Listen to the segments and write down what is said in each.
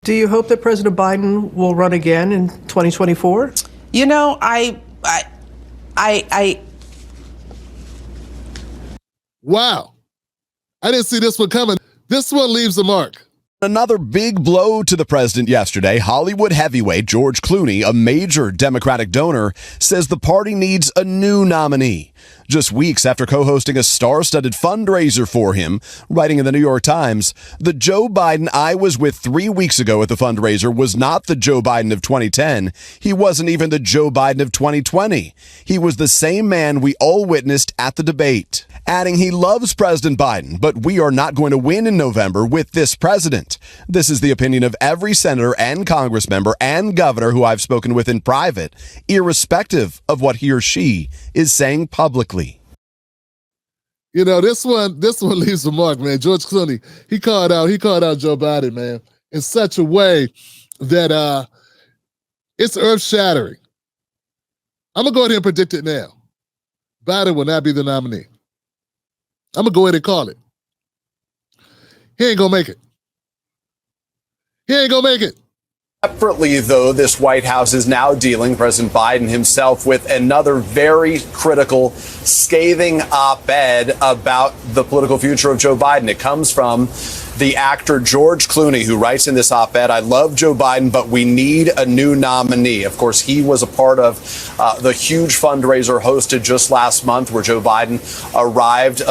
Do you hope that President Biden will run again in 2024? You know, Wow. I didn't see this one coming. This one leaves a mark. Another big blow to the president yesterday. Hollywood heavyweight George Clooney, a major Democratic donor, says the party needs a new nominee. Just weeks after co-hosting a star-studded fundraiser for him, writing in the New York Times, the Joe Biden I was with 3 weeks ago at the fundraiser was not the Joe Biden of 2010. He wasn't even the Joe Biden of 2020. He was the same man we all witnessed at the debate. Adding he loves President Biden, but we are not going to win in November with this president. This is the opinion of every senator and Congress member and governor who I've spoken with in private, irrespective of what he or she is saying publicly. You know, this one leaves a mark, man. George Clooney, he called out Joe Biden, man, in such a way that it's earth-shattering. I'm going to go ahead and predict it now. Biden will not be the nominee. I'm going to go ahead and call it. He ain't going to make it. He ain't going to make it. Separately, though, this White House is now dealing, President Biden himself, with another very critical, scathing op-ed about the political future of Joe Biden. It comes from the actor George Clooney, who writes in this op-ed, "I love Joe Biden, but we need a new nominee." Of course, he was a part of the huge fundraiser hosted just last month where Joe Biden arrived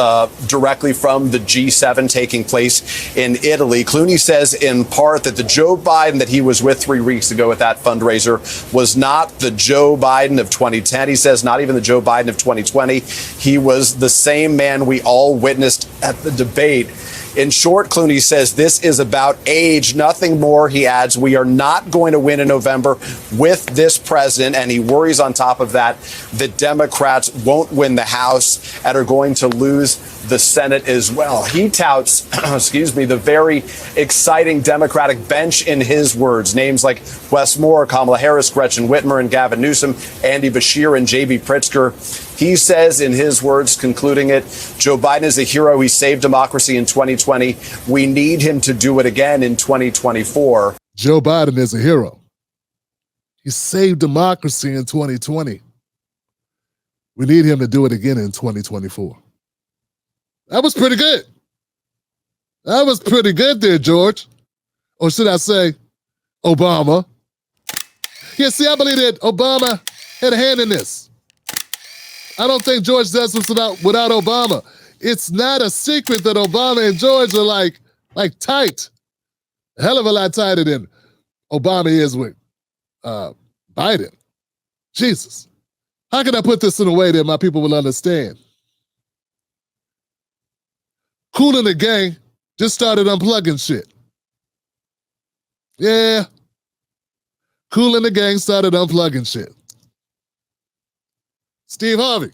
directly from the G7 taking place in Italy. Clooney says in part that the Joe Biden that he was with 3 weeks ago at that fundraiser was not the Joe Biden of 2010. He says not even the Joe Biden of 2020. He was the same man we all witnessed at the debate. In short, Clooney says this is about age, nothing more. He adds, we are not going to win in November with this president. And he worries on top of that that Democrats won't win the House and are going to lose the Senate as well. He touts, the very exciting Democratic bench in his words. Names like Wes Moore, Kamala Harris, Gretchen Whitmer, and Gavin Newsom, Andy Beshear, and J.B. Pritzker. He says in his words, concluding it, Joe Biden is a hero. He saved democracy in 2020. We need him to do it again in 2024. Joe Biden is a hero. He saved democracy in 2020. We need him to do it again in 2024. That was pretty good. That was pretty good there, George. Or should I say, Obama. Yeah, see, I believe that Obama had a hand in this. I don't think George does this without Obama. It's not a secret that Obama and George are like tight. A hell of a lot tighter than Obama is with Biden. Jesus. How can I put this in a way that my people will understand? Kool and the gang just started unplugging shit. Yeah. Kool and the gang started unplugging shit. Steve Harvey.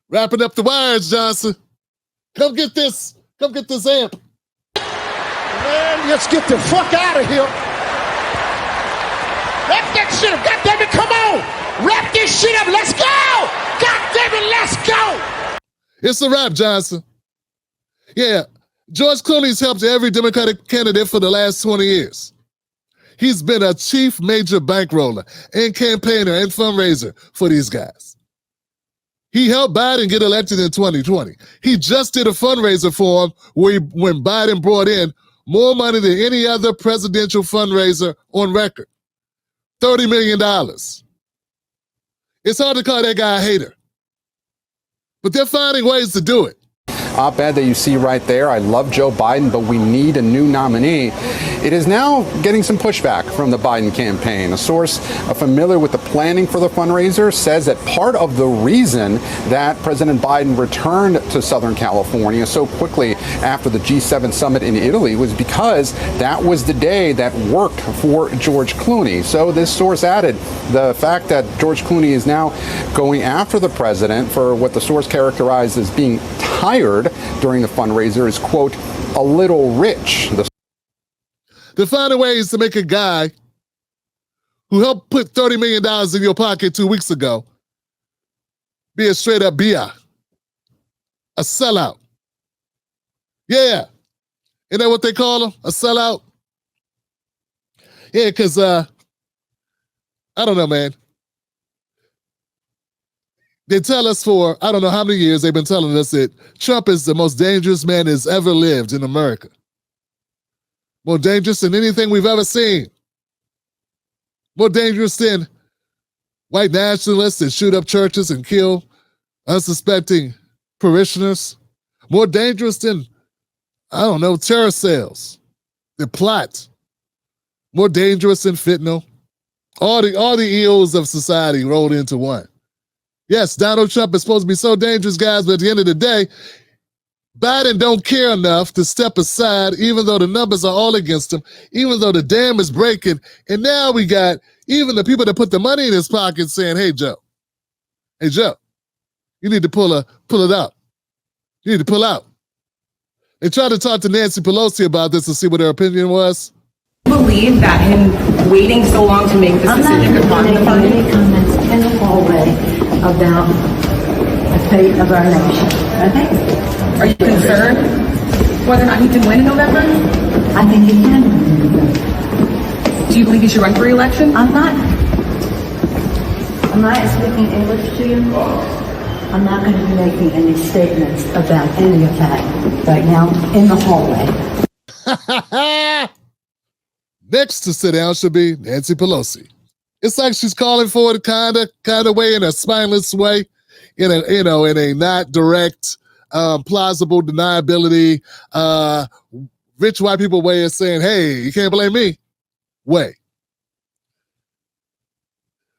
Wrapping up the wires, Johnson. Come get this amp. Man, let's get the fuck out of here. Wrap that shit up. God damn it, come on. Wrap this shit up. Let's go. God damn it, let's go. It's a wrap, Johnson. Yeah, George Clooney's helped every Democratic candidate for the last 20 years. He's been a chief major bankroller and campaigner and fundraiser for these guys. He helped Biden get elected in 2020. He just did a fundraiser for him when Biden brought in more money than any other presidential fundraiser on record. $30 million. It's hard to call that guy a hater. But they're finding ways to do it. Op-ed that you see right there, I love Joe Biden, but we need a new nominee. It is now getting some pushback from the Biden campaign. A source familiar with the planning for the fundraiser says that part of the reason that President Biden returned to Southern California so quickly after the G7 summit in Italy was because that was the day that worked for George Clooney. So this source added the fact that George Clooney is now going after the president for what the source characterized as being tired during the fundraiser is, quote, a little rich. To find ways to make a guy who helped put $30 million in your pocket 2 weeks ago be a straight up BI, a sellout. Yeah. Isn't that what they call him? A sellout? Yeah, because, I don't know, man. They tell us for, I don't know how many years they've been telling us that Trump is the most dangerous man that's ever lived in America. More dangerous than anything we've ever seen. More dangerous than white nationalists that shoot up churches and kill unsuspecting parishioners. More dangerous than, I don't know, terror cells that plot. More dangerous than fentanyl. All the ills of society rolled into one. Yes, Donald Trump is supposed to be so dangerous, guys, but at the end of the day, Biden don't care enough to step aside, even though the numbers are all against him, even though the dam is breaking. And now we got even the people that put the money in his pocket saying, hey, Joe, you need to pull it out. You need to pull out. They tried to talk to Nancy Pelosi about this and see what her opinion was. Believe that him waiting so long to make this decision could harm the party? Any comments in the hallway about the fate of our nation. Okay? Are you concerned whether or not he can win in November? I think he can win in November. Do you believe he should run for re-election? I'm not speaking English to you. I'm not going to be making any statements about any of that right now in the hallway. Next to sit down should be Nancy Pelosi. It's like she's calling for it kind of way, in a spineless way, in a not direct, plausible deniability, rich white people way of saying, hey, you can't blame me way.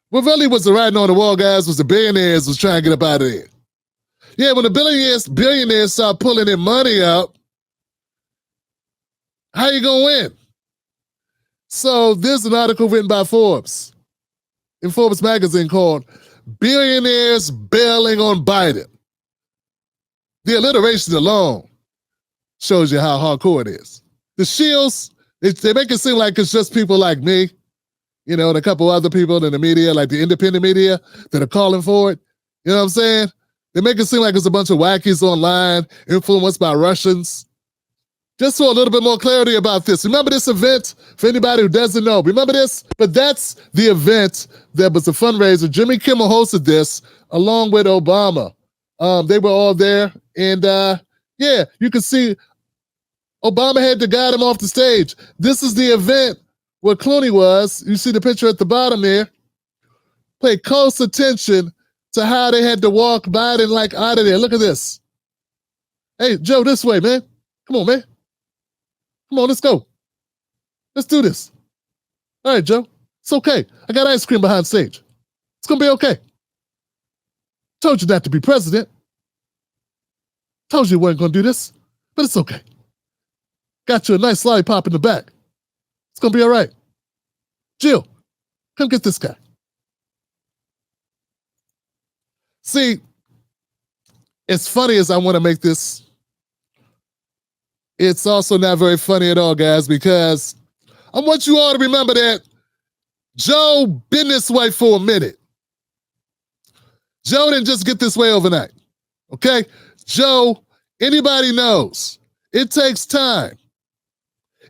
What really was the writing on the wall, guys, was the billionaires was trying to get up out of there. Yeah, when the billionaires start pulling their money up, how you gonna win? So there's an article written by Forbes in Forbes magazine called Billionaires Bailing on Biden. The alliteration alone shows you how hardcore it is. The shills, they make it seem like it's just people like me, and a couple other people in the media, like the independent media, that are calling for it. You know what I'm saying? They make it seem like it's a bunch of wackies online, influenced by Russians. Just for a little bit more clarity about this. Remember this event? For anybody who doesn't know, remember this? But that's the event that was a fundraiser. Jimmy Kimmel hosted this along with Obama. They were all there. And yeah, you can see Obama had to guide him off the stage. This is the event where Clooney was. You see the picture at the bottom there. Pay close attention to how they had to walk Biden like out of there. Look at this. Hey, Joe, this way, man. Come on, man. Come on, let's go. Let's do this. All right, Joe. It's okay. I got ice cream behind stage. It's going to be okay. Told you not to be president. Told you weren't going to do this, but it's okay. Got you a nice lollipop in the back. It's going to be all right. Jill, come get this guy. See, as funny as I want to make this, it's also not very funny at all, guys, because I want you all to remember that Joe been this way for a minute. Joe didn't just get this way overnight, okay? Joe, anybody knows, it takes time.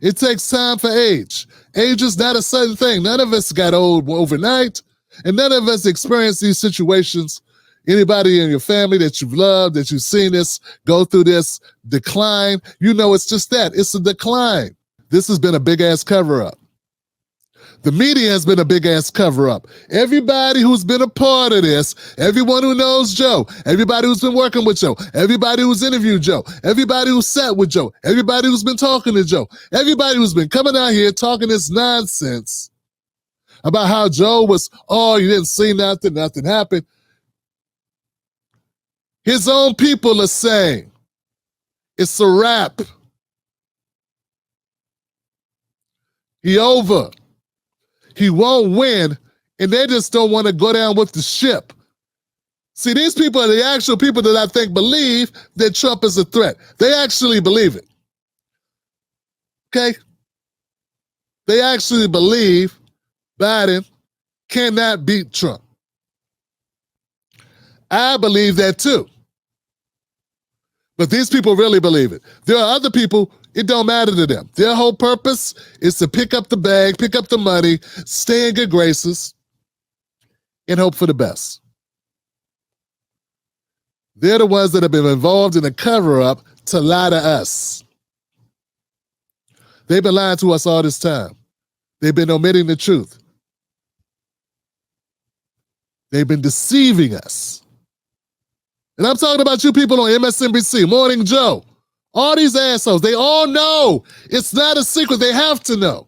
It takes time for age. Age is not a sudden thing. None of us got old overnight, and none of us experienced these situations. Anybody in your family that you've loved, that you've seen this, go through this decline, it's just that. It's a decline. This has been a big-ass cover-up. The media has been a big-ass cover-up. Everybody who's been a part of this, everyone who knows Joe, everybody who's been working with Joe, everybody who's interviewed Joe, everybody who's sat with Joe, everybody who's been talking to Joe, everybody who's been coming out here talking this nonsense about how Joe was, you didn't see nothing happened. His own people are saying it's a wrap. He over. He won't win, and they just don't want to go down with the ship. See, these people are the actual people that I think believe that Trump is a threat. They actually believe it. Okay? They actually believe Biden cannot beat Trump. I believe that too. But these people really believe it. There are other people, it don't matter to them. Their whole purpose is to pick up the bag, pick up the money, stay in good graces, and hope for the best. They're the ones that have been involved in a cover-up to lie to us. They've been lying to us all this time. They've been omitting the truth. They've been deceiving us. And I'm talking about you people on MSNBC, Morning Joe, all these assholes, they all know. It's not a secret. They have to know.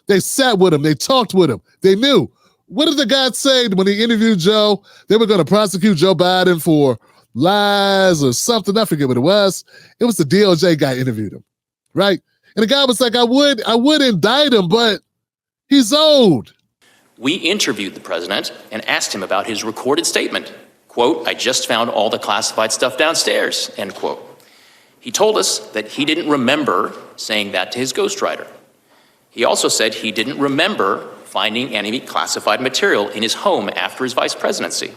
They sat with him. They talked with him. They knew. What did the guy say when he interviewed Joe? They were going to prosecute Joe Biden for lies or something. I forget what it was. It was the DOJ guy interviewed him, right? And the guy was like, I would indict him, but he's old. We interviewed the president and asked him about his recorded statement. Quote, I just found all the classified stuff downstairs, end quote. He told us that he didn't remember saying that to his ghostwriter. He also said he didn't remember finding any classified material in his home after his vice presidency.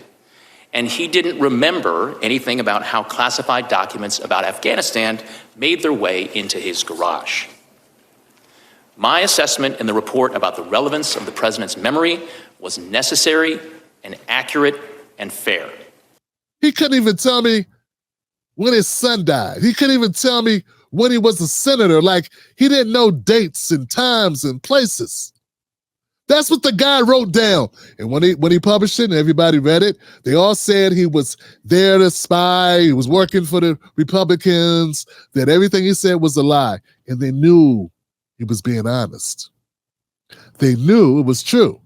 And he didn't remember anything about how classified documents about Afghanistan made their way into his garage. My assessment in the report about the relevance of the president's memory was necessary and accurate and fair. He couldn't even tell me when his son died. He couldn't even tell me when he was a senator. Like, he didn't know dates and times and places. That's what the guy wrote down. And when he published it and everybody read it, they all said he was there to spy, he was working for the Republicans, that everything he said was a lie. And they knew he was being honest. They knew it was true.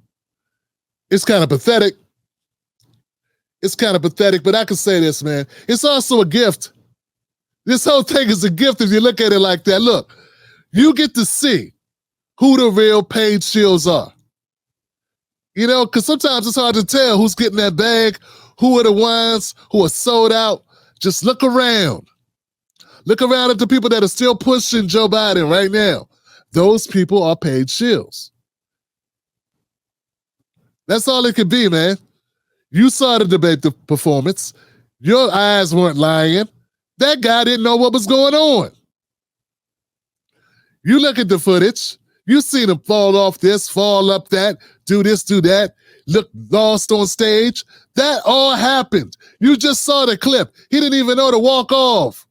It's kind of pathetic. It's kind of pathetic, but I can say this, man. It's also a gift. This whole thing is a gift if you look at it like that. Look, you get to see who the real paid shills are. You know, because sometimes it's hard to tell who's getting that bag, who are the ones who are sold out. Just look around. Look around at the people that are still pushing Joe Biden right now. Those people are paid shills. That's all it could be, man. You saw the debate performance. Your eyes weren't lying. That guy didn't know what was going on. You look at the footage. You seen him fall off this, fall up that, do this, do that, look lost on stage. That all happened. You just saw the clip. He didn't even know to walk off.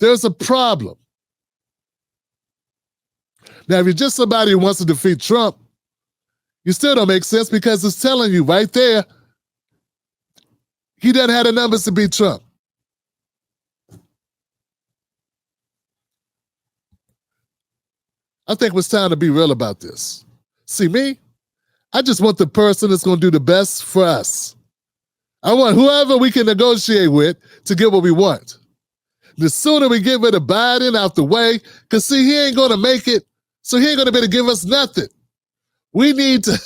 There's a problem. Now, if you're just somebody who wants to defeat Trump, you still don't make sense because it's telling you right there, he doesn't have the numbers to beat Trump. I think it's time to be real about this. See, me, I just want the person that's going to do the best for us. I want whoever we can negotiate with to get what we want. The sooner we get rid of Biden out the way, because see, he ain't going to make it, so he ain't going to be able to give us nothing. We need to,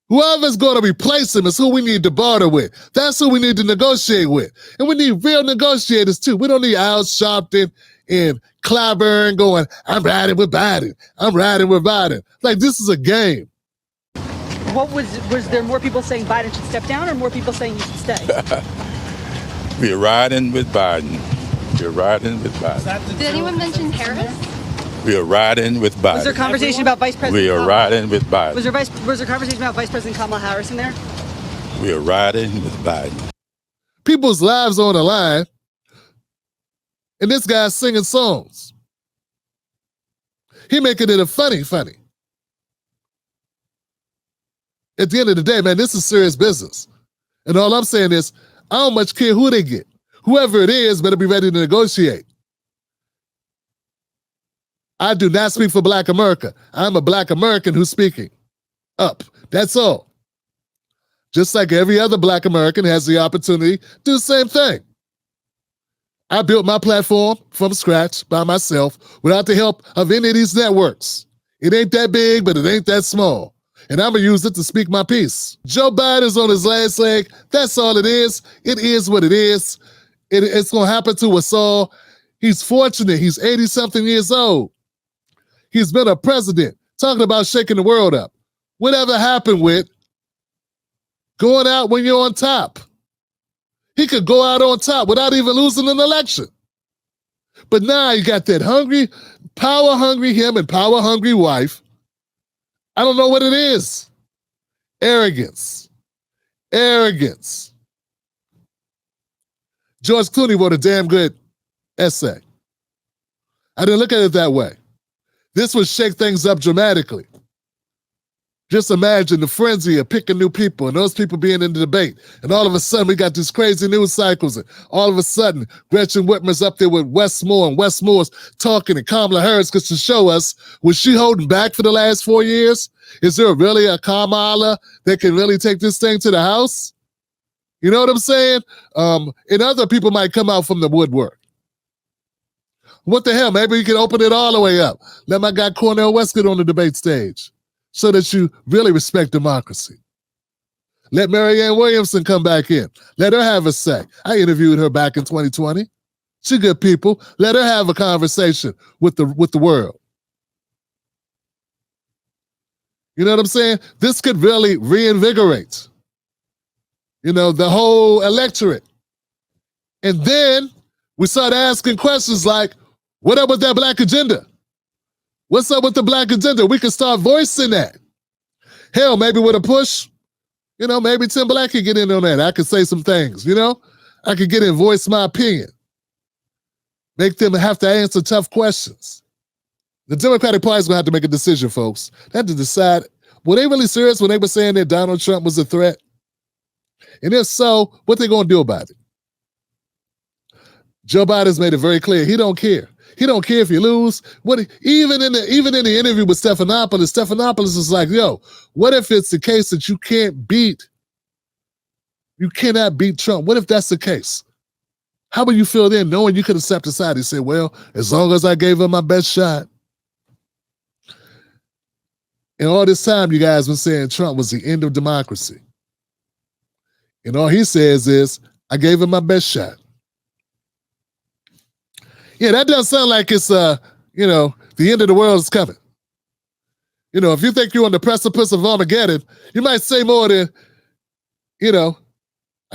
whoever's going to replace him is who we need to barter with. That's who we need to negotiate with. And we need real negotiators too. We don't need Al Sharpton and Clyburn going, I'm riding with Biden. I'm riding with Biden. Like, this is a game. What was there more people saying Biden should step down or more people saying he should stay? We're riding with Biden. We're riding with Biden. Did anyone mention Harris? We are riding with Biden. Was there conversation about Vice President? We are riding with Biden. Was there conversation about Vice President Kamala Harris in there? We are riding with Biden. People's lives on the line, and this guy's singing songs. He making it a funny. At the end of the day, man, this is serious business. And all I'm saying is, I don't much care who they get. Whoever it is better be ready to negotiate. I do not speak for Black America. I'm a Black American who's speaking up. That's all. Just like every other Black American has the opportunity to do the same thing. I built my platform from scratch by myself without the help of any of these networks. It ain't that big, but it ain't that small. And I'm going to use it to speak my piece. Joe Biden's on his last leg. That's all it is. It is what it is. It's going to happen to us all. He's fortunate. He's 80-something years old. He's been a president, talking about shaking the world up. Whatever happened with going out when you're on top? He could go out on top without even losing an election. But now you got that hungry, power-hungry him and power-hungry wife. I don't know what it is. Arrogance. Arrogance. George Clooney wrote a damn good essay. I didn't look at it that way. This would shake things up dramatically. Just imagine the frenzy of picking new people and those people being in the debate. And all of a sudden, we got these crazy news cycles. And all of a sudden, Gretchen Whitmer's up there with Westmore, and Westmore's talking, and Kamala Harris gets to show us, was she holding back for the last 4 years? Is there really a Kamala that can really take this thing to the House? You know what I'm saying? And other people might come out from the woodwork. What the hell? Maybe you can open it all the way up. Let my guy Cornel West get on the debate stage so that you really respect democracy. Let Marianne Williamson come back in. Let her have a say. I interviewed her back in 2020. She good people. Let her have a conversation with the world. You know what I'm saying? This could really reinvigorate, the whole electorate. And then we start asking questions like, what up with that black agenda? What's up with the black agenda? We can start voicing that. Hell, maybe with a push, maybe Tim Black could get in on that. I could say some things, I could get in, voice my opinion. Make them have to answer tough questions. The Democratic Party's going to have to make a decision, folks. They have to decide, were they really serious when they were saying that Donald Trump was a threat? And if so, what they going to do about it? Joe Biden's made it very clear. He don't care. He don't care if you lose. Even in the interview with Stephanopoulos is like, yo, what if it's the case that you cannot beat Trump? What if that's the case? How would you feel then, knowing you could have stepped aside and said, well, as long as I gave him my best shot. And all this time, you guys been saying Trump was the end of democracy. And all he says is, I gave him my best shot. Yeah, that doesn't sound like it's, the end of the world is coming. If you think you're on the precipice of Armageddon, you might say more than, I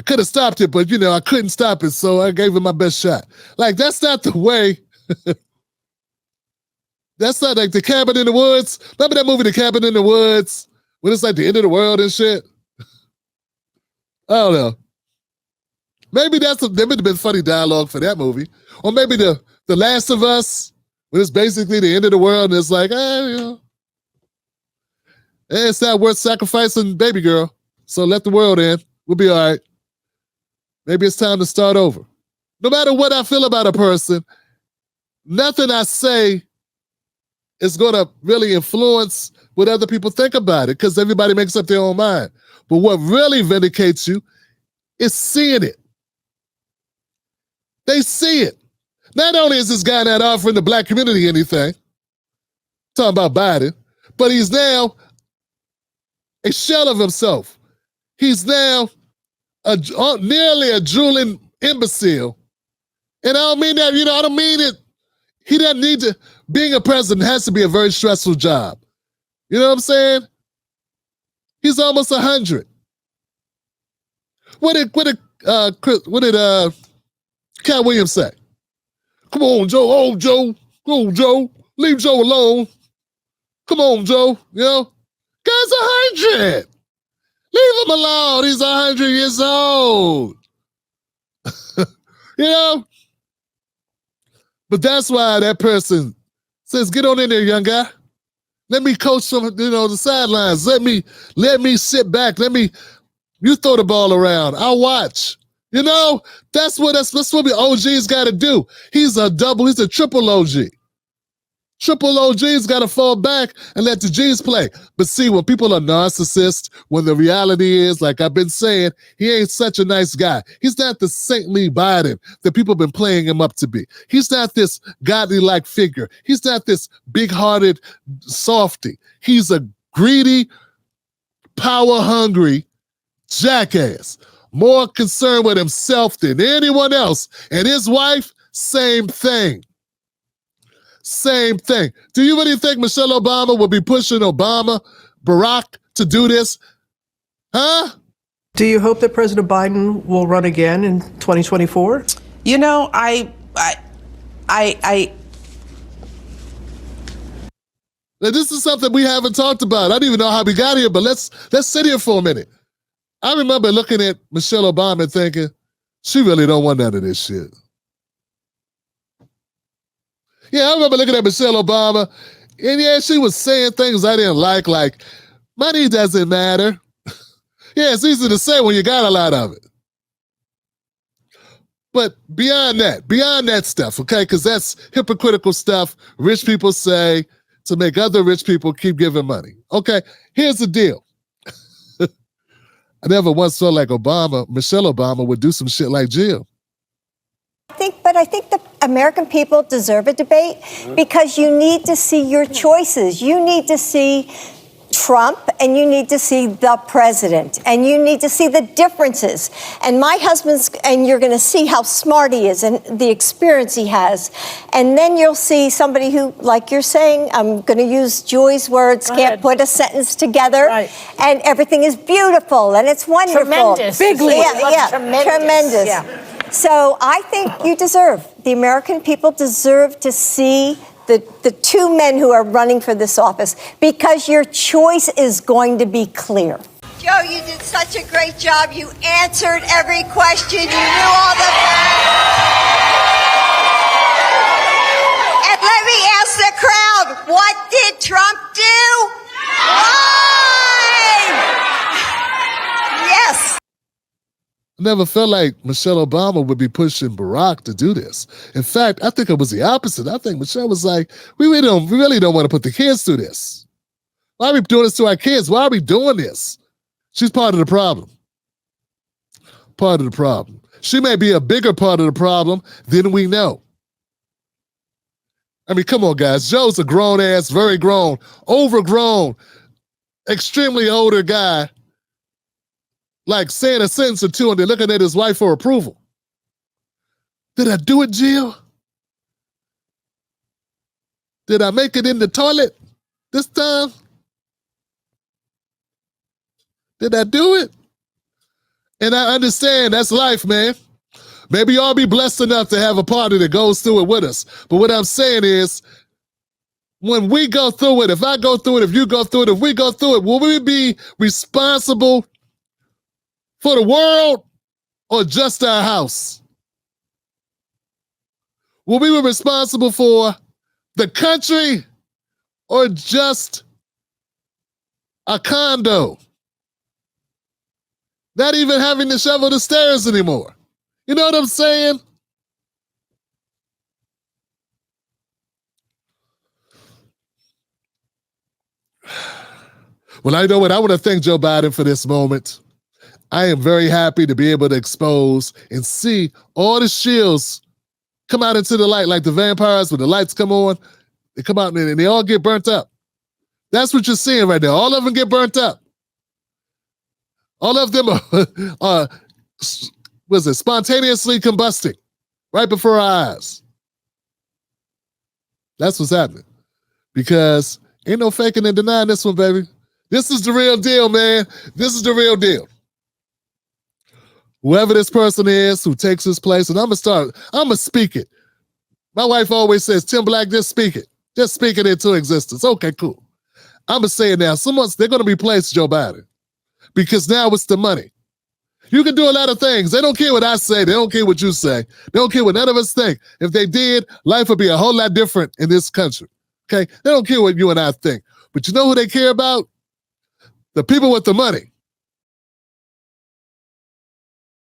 could have stopped it, but, I couldn't stop it, so I gave him my best shot. Like, that's not the way. That's not like The Cabin in the Woods. Remember that movie, The Cabin in the Woods, when it's like the end of the world and shit? I don't know. Maybe there would have been funny dialogue for that movie. Or maybe The Last of Us, when it's basically the end of the world, and it's like, it's not worth sacrificing baby girl, so let the world in. We'll be all right. Maybe it's time to start over. No matter what I feel about a person, nothing I say is going to really influence what other people think about it, because everybody makes up their own mind. But what really vindicates you is seeing it. They see it. Not only is this guy not offering the black community anything, talking about Biden, but he's now a shell of himself. He's now nearly a drooling imbecile. And I don't mean that, I don't mean it. He doesn't need to, being a president has to be a very stressful job. You know what I'm saying? He's almost 100. What did Cat Williams say? Come on, Joe. Oh, Joe. Go, Joe. Leave Joe alone. Come on, Joe. Guy's 100. Leave him alone. He's 100 years old. But that's why that person says, get on in there, young guy. Let me coach from, the sidelines. Let me sit back. You throw the ball around. I'll watch. That's what the OG's got to do. He's a triple OG. Triple OG's got to fall back and let the G's play. But see, when people are narcissists, when the reality is, like I've been saying, he ain't such a nice guy. He's not the saintly Biden that people have been playing him up to be. He's not this godly-like figure. He's not this big-hearted softy. He's a greedy, power-hungry jackass. More concerned with himself than anyone else. And his wife, same thing. Same thing. Do you really think Michelle Obama will be pushing Barack to do this? Huh? Do you hope that President Biden will run again in 2024? You know, Now, this is something we haven't talked about. I don't even know how we got here, but let's sit here for a minute. I remember looking at Michelle Obama and thinking, she really don't want none of this shit. Yeah, I remember looking at Michelle Obama, and yeah, she was saying things I didn't like money doesn't matter. Yeah, it's easy to say when you got a lot of it. But beyond that stuff, okay, because that's hypocritical stuff rich people say to make other rich people keep giving money. Okay, here's the deal. I never once felt like Michelle Obama would do some shit like Jill. I think the American people deserve a debate because you need to see your choices. You need to see Trump and you need to see the president and you need to see the differences. And my husband's, and you're going to see how smart he is and the experience he has. And then you'll see somebody who, like you're saying, I'm going to use Joy's words, can't put a sentence together. Right. And everything is beautiful and it's wonderful. Tremendous. Big league. Yeah, tremendous. Yeah. So I think the American people deserve to see the two men who are running for this office because your choice is going to be clear. Joe, you did such a great job. You answered every question. You knew all the... And let me ask the crowd, what did Trump do? Yes. I never felt like Michelle Obama would be pushing Barack to do this. In fact, I think it was the opposite. I think Michelle was like, we really don't want to put the kids through this. Why are we doing this to our kids? Why are we doing this? She's part of the problem. Part of the problem. She may be a bigger part of the problem than we know. I mean, come on, guys. Joe's a grown-ass, very grown, overgrown, extremely older guy, like saying a sentence or two and then looking at his wife for approval. Did I do it, Jill? Did I make it in the toilet this time? Did I do it? And I understand that's life, man. Maybe y'all be blessed enough to have a party that goes through it with us. But what I'm saying is, when we go through it, if I go through it, if you go through it, if we go through it, will we be responsible for the world or just our house? Will we be responsible for the country or just a condo? Not even having to shovel the stairs anymore. You know what I'm saying? Well, I know what. I want to thank Joe Biden for this moment. I am very happy to be able to expose and see all the shills come out into the light like the vampires. When the lights come on, they come out and they all get burnt up. That's what you're seeing right now. All of them get burnt up. All of them are spontaneously combusting right before our eyes. That's what's happening. Because ain't no faking and denying this one, baby. This is the real deal, man. This is the real deal. Whoever this person is who takes his place, and I'm going to speak it. My wife always says, Tim Black, just speak it. Just speak it into existence. Okay, cool. I'm going to say it now. They're going to replace Joe Biden because now it's the money. You can do a lot of things. They don't care what I say. They don't care what you say. They don't care what none of us think. If they did, life would be a whole lot different in this country. Okay? They don't care what you and I think. But you know who they care about? The people with the money.